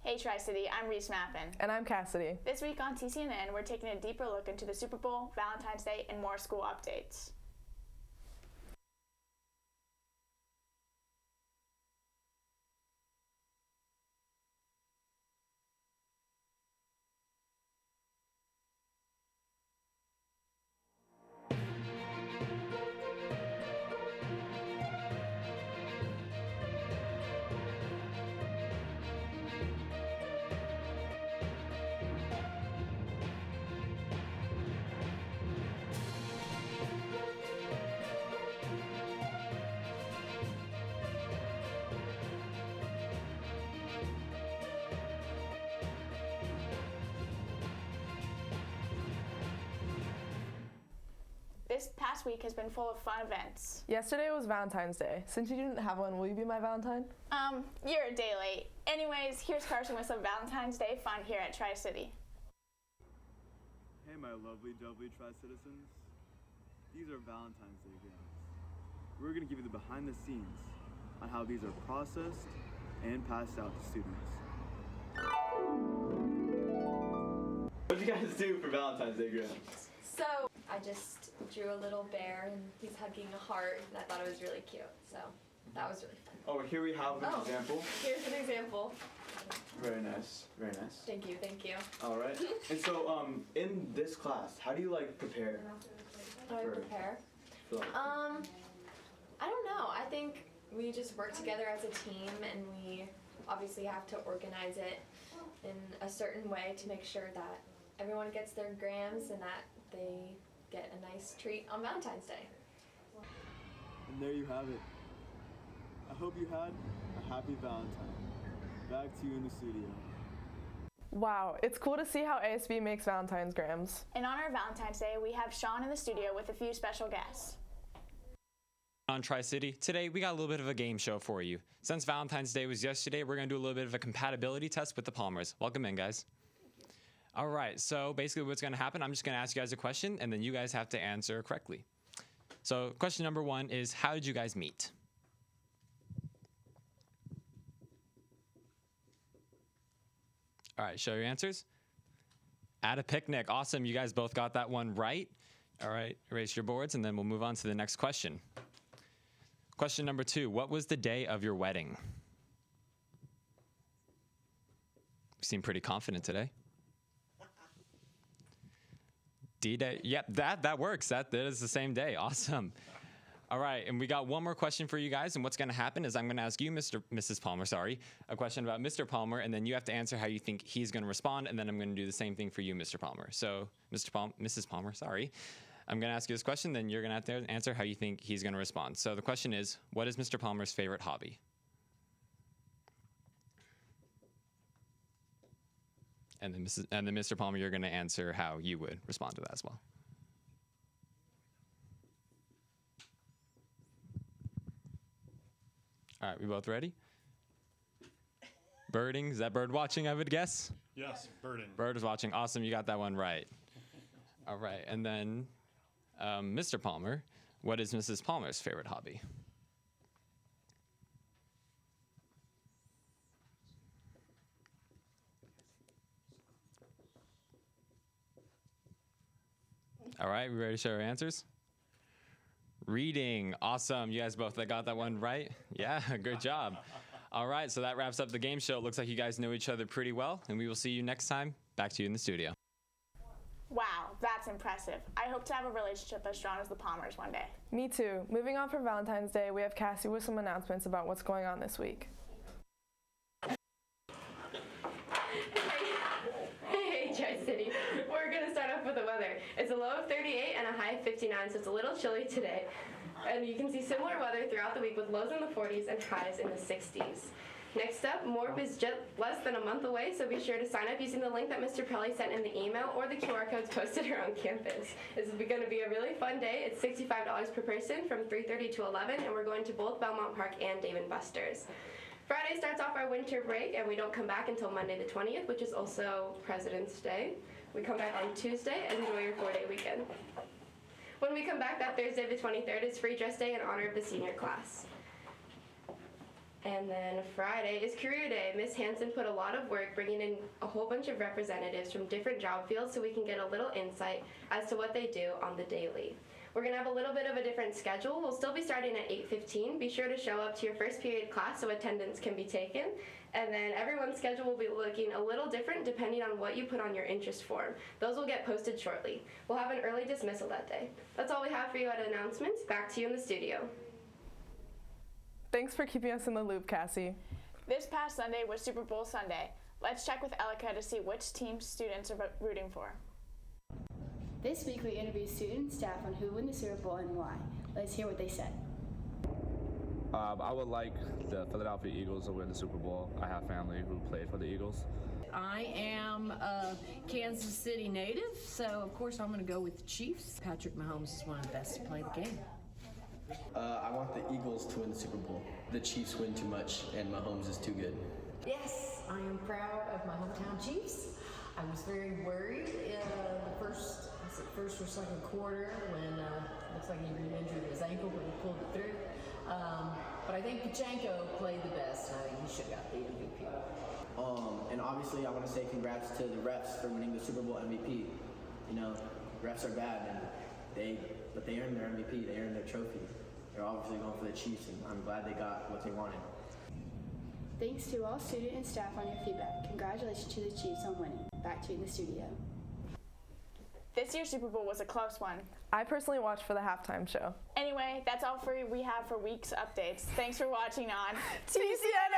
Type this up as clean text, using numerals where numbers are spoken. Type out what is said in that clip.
Hey Tri-City, I'm Reese Mappin. And I'm Cassidy. This week on TCNN, we're taking a deeper look into the Super Bowl, Valentine's Day, and more school updates. This past week has been full of fun events. Yesterday was Valentine's Day. Since you didn't have one, will you be my Valentine? You're a day late. Anyways, here's Carson with some Valentine's Day fun here at Tri-City. Hey my lovely doubly Tri-Citizens. These are Valentine's Day games. We're going to give you the behind the scenes on how these are processed and passed out to students. What did you guys do for Valentine's Day grams? So I just drew a little bear and he's hugging a heart and I thought it was really cute. So that was really fun. Oh, here we have an example. Here's an example. Very nice, very nice. Thank you, thank you. All right. And so in this class, how do you like prepare? How do I prepare? For, I don't know. I think we just work together as a team and we obviously have to organize it in a certain way to make sure that everyone gets their grams and that they get a nice treat on Valentine's Day. And there you have it. I hope you had a happy Valentine. Back to you in the studio. Wow, it's cool to see how ASB makes Valentine's grams. In honor of Valentine's Day, we have Sean in the studio with a few special guests. On Tri-City, today we got a little bit of a game show for you. Since Valentine's Day was yesterday, we're going to do a little bit of a compatibility test with the Palmers. Welcome in, guys. All right, so basically what's going to happen, I'm just going to ask you guys a question, and then you guys have to answer correctly. So question number one is, how did you guys meet? All right, show your answers. At a picnic. Awesome, you guys both got that one right. All right, erase your boards, and then we'll move on to the next question. Question number two, what was the day of your wedding? You seem pretty confident today. D-Day. Yep, that works. That is the same day. Awesome. All right, and we got one more question for you guys, and what's going to happen is I'm going to ask you, Mrs. Palmer, a question about Mr. Palmer, and then you have to answer how you think he's going to respond, and then I'm going to do the same thing for you, Mr. Palmer. So, Mrs. Palmer, I'm going to ask you this question, then you're going to have to answer how you think he's going to respond. So the question is, what is Mr. Palmer's favorite hobby? And then Mr. Palmer, you're going to answer how you would respond to that as well. All right, we both ready? Birding, is that bird watching, I would guess? Yes, birding. Bird is watching, awesome, you got that one right. All right, and then Mr. Palmer, what is Mrs. Palmer's favorite hobby? All right, we ready to share our answers? Reading, awesome. You guys both got that one right? Yeah, good job. All right, so that wraps up the game show. It looks like you guys know each other pretty well, and we will see you next time. Back to you in the studio. Wow, that's impressive. I hope to have a relationship as strong as the Palmers one day. Me too. Moving on from Valentine's Day, we have Cassie with some announcements about what's going on this week. Hey, Tri-City. We're going to start off with the weather. It's a low of 38 and a high of 59, so it's a little chilly today. And you can see similar weather throughout the week with lows in the 40s and highs in the 60s. Next up, MORP is just less than a month away, so be sure to sign up using the link that Mr. Pelly sent in the email or the QR codes posted around campus. This is going to be a really fun day. It's $65 per person from 3:30 to 11, and we're going to both Belmont Park and Dave & Buster's. Friday starts off our winter break, and we don't come back until Monday the 20th, which is also President's Day. We come back on Tuesday and enjoy your 4-day weekend. When we come back that Thursday the 23rd is free dress day in honor of the senior class. And then Friday is Career Day. Miss Hanson put a lot of work bringing in a whole bunch of representatives from different job fields so we can get a little insight as to what they do on the daily. We're going to have a little bit of a different schedule. We'll still be starting at 8:15. Be sure to show up to your first period class so attendance can be taken. And then everyone's schedule will be looking a little different depending on what you put on your interest form. Those will get posted shortly. We'll have an early dismissal that day. That's all we have for you at announcements. Back to you in the studio. Thanks for keeping us in the loop, Cassie. This past Sunday was Super Bowl Sunday. Let's check with Elika to see which team students are rooting for. This week we interviewed students and staff on who won the Super Bowl and why. Let's hear what they said. I would like the Philadelphia Eagles to win the Super Bowl. I have family who played for the Eagles. I am a Kansas City native, so of course I'm going to go with the Chiefs. Patrick Mahomes is one of the best to play the game. I want the Eagles to win the Super Bowl. The Chiefs win too much, and Mahomes is too good. Yes, I am proud of my hometown Chiefs. I was very worried in the first or second quarter when looks like he re-injured his ankle, but he pulled it through. But I think Pachenko played the best, and I think he should have got the MVP. And obviously, I want to say congrats to the refs for winning the Super Bowl MVP. You know, refs are bad, and they earned their MVP. They earned their trophy. They're obviously going for the Chiefs, and I'm glad they got what they wanted. Thanks to all student and staff on your feedback. Congratulations to the Chiefs on winning. Back to you in the studio. This year's Super Bowl was a close one. I personally watched for the halftime show. Anyway, that's all we have for week's updates. Thanks for watching on TCNN!